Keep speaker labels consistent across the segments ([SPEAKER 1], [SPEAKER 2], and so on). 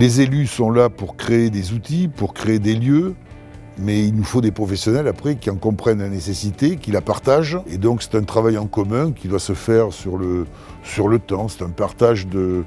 [SPEAKER 1] Les élus sont là pour créer des outils, pour créer des lieux, mais il nous faut des professionnels après qui en comprennent la nécessité, qui la partagent. Et donc c'est un travail en commun qui doit se faire sur le temps, c'est un partage de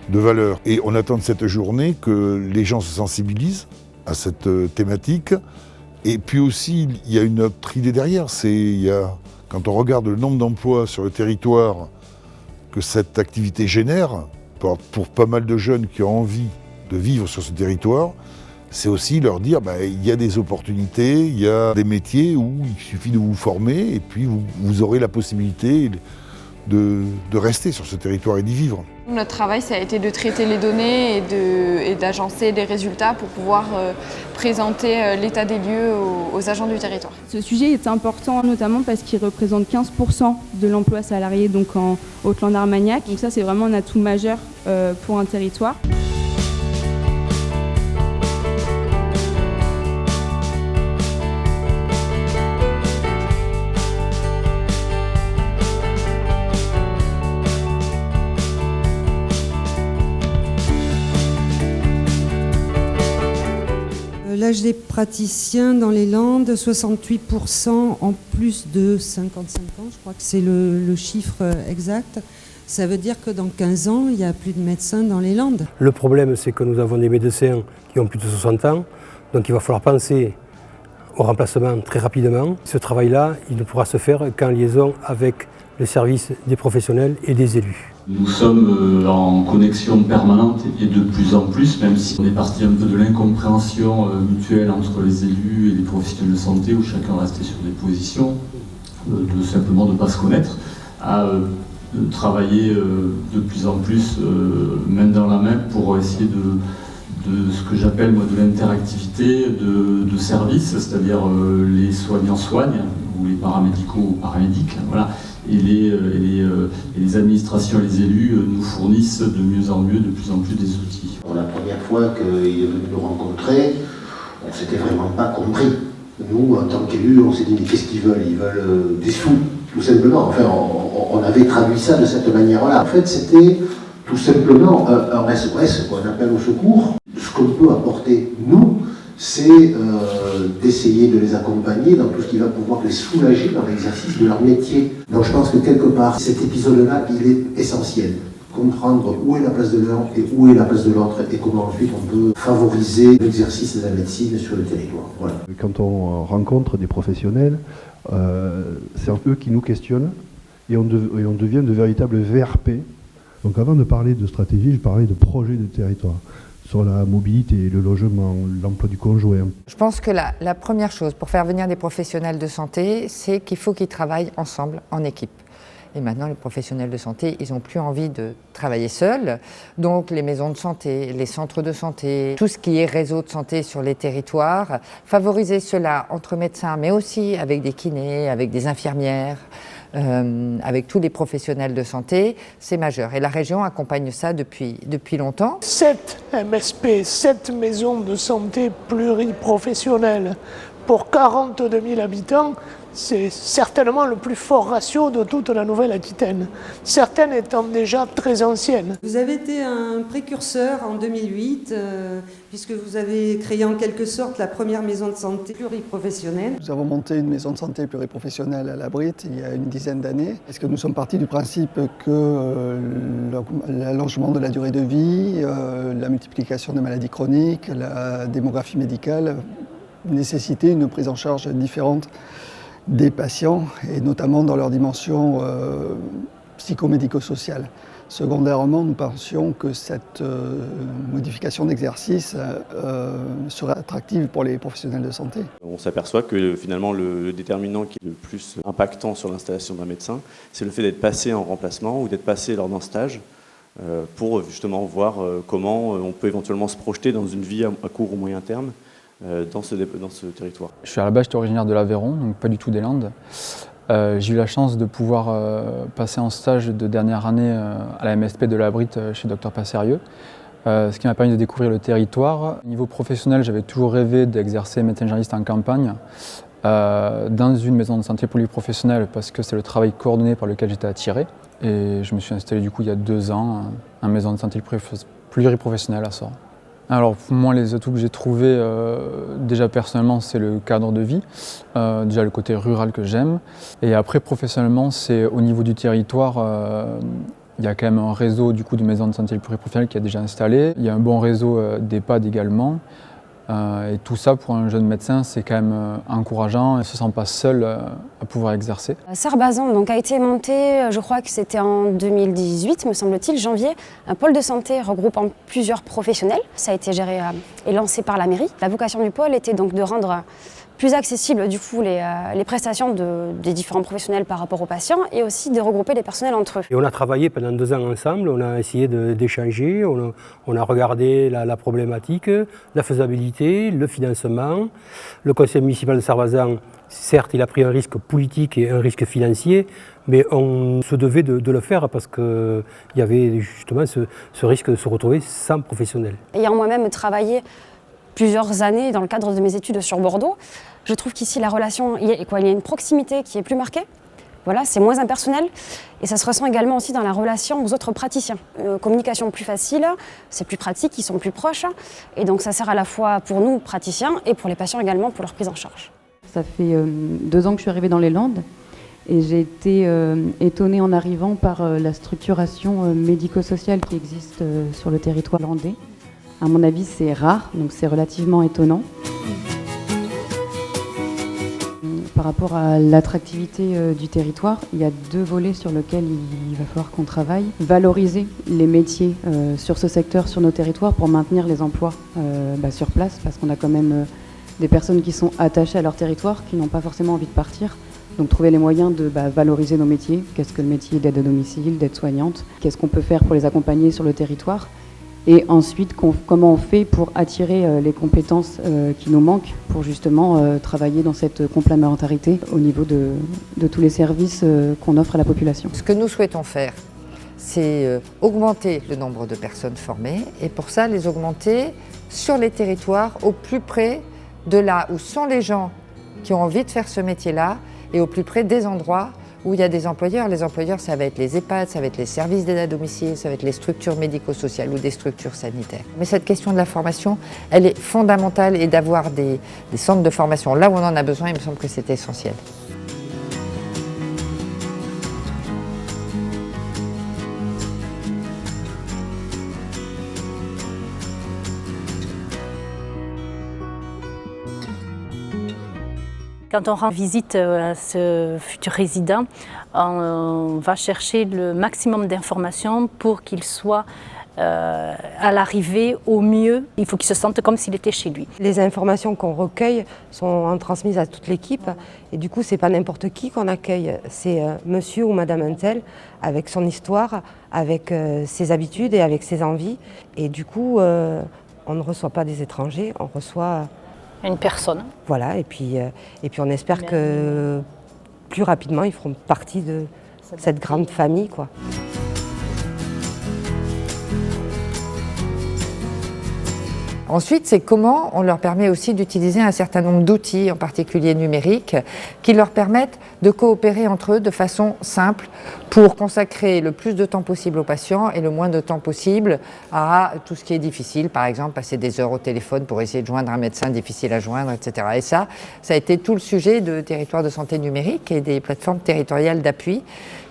[SPEAKER 1] valeurs. Et on attend de cette journée que les gens se sensibilisent à cette thématique. Et puis aussi, il y a une autre idée derrière, quand on regarde le nombre d'emplois sur le territoire que cette activité génère, pour pas mal de jeunes qui ont envie de vivre sur ce territoire, c'est aussi leur dire il y a des opportunités, il y a des métiers où il suffit de vous former et puis vous aurez la possibilité de rester sur ce territoire et d'y vivre.
[SPEAKER 2] Notre travail, ça a été de traiter les données et d'agencer les résultats pour pouvoir présenter l'état des lieux aux agents du territoire.
[SPEAKER 3] Ce sujet est important notamment parce qu'il représente 15% de l'emploi salarié donc en Haute-Lande-Armagnac. Donc ça, c'est vraiment un atout majeur pour un territoire.
[SPEAKER 4] L'âge des praticiens dans les Landes, 68% en plus de 55 ans, je crois que c'est le chiffre exact. Ça veut dire que dans 15 ans, il n'y a plus de médecins dans les Landes.
[SPEAKER 5] Le problème, c'est que nous avons des médecins qui ont plus de 60 ans, donc il va falloir penser au remplacement très rapidement. Ce travail-là, il ne pourra se faire qu'en liaison avec le service des professionnels et des élus.
[SPEAKER 6] Nous sommes en connexion permanente et de plus en plus, même si on est parti un peu de l'incompréhension mutuelle entre les élus et les professionnels de santé, où chacun restait sur des positions, simplement de ne pas se connaître, à travailler de plus en plus main dans la main pour essayer de ce que j'appelle moi de l'interactivité de services, c'est-à-dire les soignants soignent, ou les paramédicaux ou paramédics, voilà. Et les administrations et les élus nous fournissent de mieux en mieux, de plus en plus des outils.
[SPEAKER 7] La première fois qu'il est venu nous rencontrer, on ne s'était vraiment pas compris. Nous, en tant qu'élus, on s'est dit mais qu'est-ce qu'ils veulent? Ils veulent des sous, tout simplement. Enfin, on avait traduit ça de cette manière-là. En fait, c'était tout simplement un SOS qu'on appelle au secours. Ce qu'on peut apporter, nous, c'est d'essayer de les accompagner dans tout ce qui va pouvoir les soulager dans l'exercice de leur métier. Donc je pense que quelque part, cet épisode-là, il est essentiel. Comprendre où est la place de l'un et où est la place de l'autre et comment ensuite on peut favoriser l'exercice de la médecine sur le territoire. Voilà.
[SPEAKER 8] Quand on rencontre des professionnels, c'est un peu qui nous questionnent et on devient de véritables VRP. Donc avant de parler de stratégie, je parlais de projet de territoire. Sur la mobilité, le logement, l'emploi du conjoint.
[SPEAKER 9] Je pense que la première chose pour faire venir des professionnels de santé, c'est qu'il faut qu'ils travaillent ensemble, en équipe. Et maintenant, les professionnels de santé, ils n'ont plus envie de travailler seuls. Donc les maisons de santé, les centres de santé, tout ce qui est réseau de santé sur les territoires, favoriser cela entre médecins, mais aussi avec des kinés, avec des infirmières, avec tous les professionnels de santé, c'est majeur. Et la région accompagne ça depuis longtemps.
[SPEAKER 10] 7 MSP, 7 maisons de santé pluriprofessionnelles pour 42 000 habitants, c'est certainement le plus fort ratio de toute la Nouvelle-Aquitaine, certaines étant déjà très anciennes.
[SPEAKER 4] Vous avez été un précurseur en 2008, puisque vous avez créé en quelque sorte la première maison de santé pluriprofessionnelle.
[SPEAKER 11] Nous avons monté une maison de santé pluriprofessionnelle à La Brite il y a une dizaine d'années, parce que nous sommes partis du principe que l'allongement de la durée de vie, la multiplication des maladies chroniques, la démographie médicale nécessitait une prise en charge différente des patients, et notamment dans leur dimension psychomédico-sociale. Secondairement, nous pensions que cette modification d'exercice serait attractive pour les professionnels de santé.
[SPEAKER 12] On s'aperçoit que finalement le déterminant qui est le plus impactant sur l'installation d'un médecin, c'est le fait d'être passé en remplacement ou d'être passé lors d'un stage pour justement voir comment on peut éventuellement se projeter dans une vie à court ou moyen terme dans ce territoire.
[SPEAKER 13] Je suis à la base, j'étais originaire de l'Aveyron, donc pas du tout des Landes. J'ai eu la chance de pouvoir passer en stage de dernière année à la MSP de la Brite chez Dr Passerieux, ce qui m'a permis de découvrir le territoire. Au niveau professionnel, j'avais toujours rêvé d'exercer médecin généraliste en campagne dans une maison de santé pluriprofessionnelle parce que c'est le travail coordonné par lequel j'étais attiré. Et je me suis installé du coup il y a 2 ans en maison de santé pluriprofessionnelle à Sort. Alors pour moi, les atouts que j'ai trouvés, déjà personnellement, c'est le cadre de vie, déjà le côté rural que j'aime. Et après, professionnellement, c'est au niveau du territoire, il y a quand même un réseau du coup, de maisons de santé pluriprofessionnelles qui est déjà installé. Il y a un bon réseau d'EHPAD également. Et tout ça, pour un jeune médecin, c'est quand même encourageant. Il ne se sent pas seul à pouvoir exercer.
[SPEAKER 14] Sarbazan donc, a été monté, je crois que c'était en 2018, me semble-t-il, janvier, un pôle de santé regroupant plusieurs professionnels. Ça a été géré et lancé par la mairie. La vocation du pôle était donc de rendre plus accessibles du coup, les prestations des différents professionnels par rapport aux patients et aussi de regrouper les personnels entre eux.
[SPEAKER 5] Et on a travaillé pendant 2 ans ensemble, on a essayé d'échanger, on a regardé la problématique, la faisabilité, le financement. Le conseil municipal de Sarbazan, certes, il a pris un risque politique et un risque financier, mais on se devait de le faire parce qu'il y avait justement ce risque de se retrouver sans professionnel.
[SPEAKER 14] Ayant moi-même travaillé plusieurs années dans le cadre de mes études sur Bordeaux, je trouve qu'ici la relation, il y a une proximité qui est plus marquée. Voilà, c'est moins impersonnel et ça se ressent également aussi dans la relation aux autres praticiens. Communication plus facile, c'est plus pratique, ils sont plus proches et donc ça sert à la fois pour nous praticiens et pour les patients également pour leur prise en charge.
[SPEAKER 15] Ça fait 2 ans que je suis arrivée dans les Landes et j'ai été étonnée en arrivant par la structuration médico-sociale qui existe sur le territoire landais. À mon avis, c'est rare, donc c'est relativement étonnant. Par rapport à l'attractivité du territoire, il y a 2 volets sur lesquels il va falloir qu'on travaille. Valoriser les métiers sur ce secteur, sur nos territoires, pour maintenir les emplois sur place, parce qu'on a quand même des personnes qui sont attachées à leur territoire, qui n'ont pas forcément envie de partir. Donc trouver les moyens de valoriser nos métiers. Qu'est-ce que le métier d'aide à domicile, d'aide-soignante? Qu'est-ce qu'on peut faire pour les accompagner sur le territoire? Et ensuite, comment on fait pour attirer les compétences qui nous manquent pour justement travailler dans cette complémentarité au niveau de tous les services qu'on offre à la population.
[SPEAKER 9] Ce que nous souhaitons faire, c'est augmenter le nombre de personnes formées et pour ça, les augmenter sur les territoires au plus près de là où sont les gens qui ont envie de faire ce métier-là et au plus près des endroits où il y a des employeurs. Les employeurs, ça va être les EHPAD, ça va être les services d'aide à domicile, ça va être les structures médico-sociales ou des structures sanitaires. Mais cette question de la formation, elle est fondamentale et d'avoir des centres de formation là où on en a besoin, il me semble que c'est essentiel.
[SPEAKER 16] Quand on rend visite à ce futur résident, on va chercher le maximum d'informations pour qu'il soit à l'arrivée au mieux. Il faut qu'il se sente comme s'il était chez lui.
[SPEAKER 17] Les informations qu'on recueille sont transmises à toute l'équipe et du coup c'est pas n'importe qui qu'on accueille, c'est monsieur ou madame Untel avec son histoire, avec ses habitudes et avec ses envies et du coup on ne reçoit pas des étrangers, on reçoit
[SPEAKER 16] une personne.
[SPEAKER 17] Voilà, et puis on espère que plus rapidement, ils feront partie de cette grande famille, quoi.
[SPEAKER 9] Ensuite, c'est comment on leur permet aussi d'utiliser un certain nombre d'outils, en particulier numériques, qui leur permettent de coopérer entre eux de façon simple pour consacrer le plus de temps possible aux patients et le moins de temps possible à tout ce qui est difficile, par exemple passer des heures au téléphone pour essayer de joindre un médecin difficile à joindre, etc. Et ça a été tout le sujet de Territoires de santé numérique et des plateformes territoriales d'appui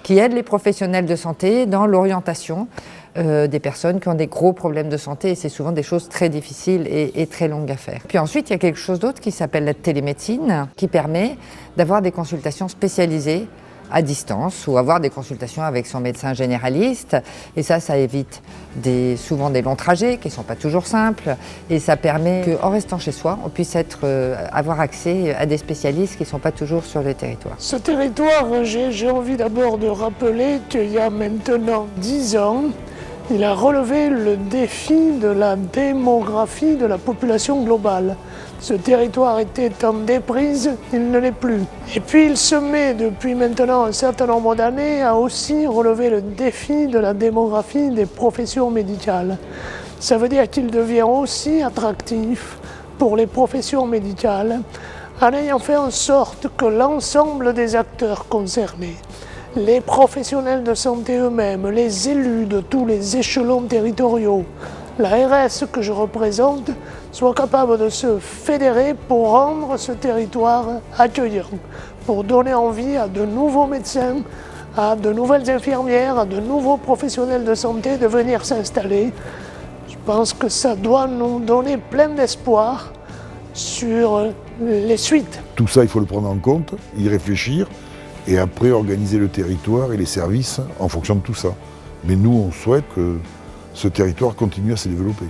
[SPEAKER 9] qui aident les professionnels de santé dans l'orientation des personnes qui ont des gros problèmes de santé et c'est souvent des choses très difficiles et très longues à faire. Puis ensuite, il y a quelque chose d'autre qui s'appelle la télémédecine qui permet d'avoir des consultations spécialisées à distance ou avoir des consultations avec son médecin généraliste et ça évite souvent des longs trajets qui ne sont pas toujours simples et ça permet qu'en restant chez soi, on puisse avoir accès à des spécialistes qui ne sont pas toujours sur le territoire.
[SPEAKER 10] Ce territoire, j'ai envie d'abord de rappeler qu'il y a maintenant 10 ans, il a relevé le défi de la démographie de la population globale. Ce territoire était en déprise, il ne l'est plus. Et puis il se met depuis maintenant un certain nombre d'années à aussi relever le défi de la démographie des professions médicales. Ça veut dire qu'il devient aussi attractif pour les professions médicales en ayant fait en sorte que l'ensemble des acteurs concernés, les professionnels de santé eux-mêmes, les élus de tous les échelons territoriaux, la RS que je représente soit capable de se fédérer pour rendre ce territoire accueillant, pour donner envie à de nouveaux médecins, à de nouvelles infirmières, à de nouveaux professionnels de santé de venir s'installer. Je pense que ça doit nous donner plein d'espoir sur les suites.
[SPEAKER 1] Tout ça, il faut le prendre en compte, y réfléchir, et après organiser le territoire et les services en fonction de tout ça. Mais nous, on souhaite que ce territoire continue à se développer.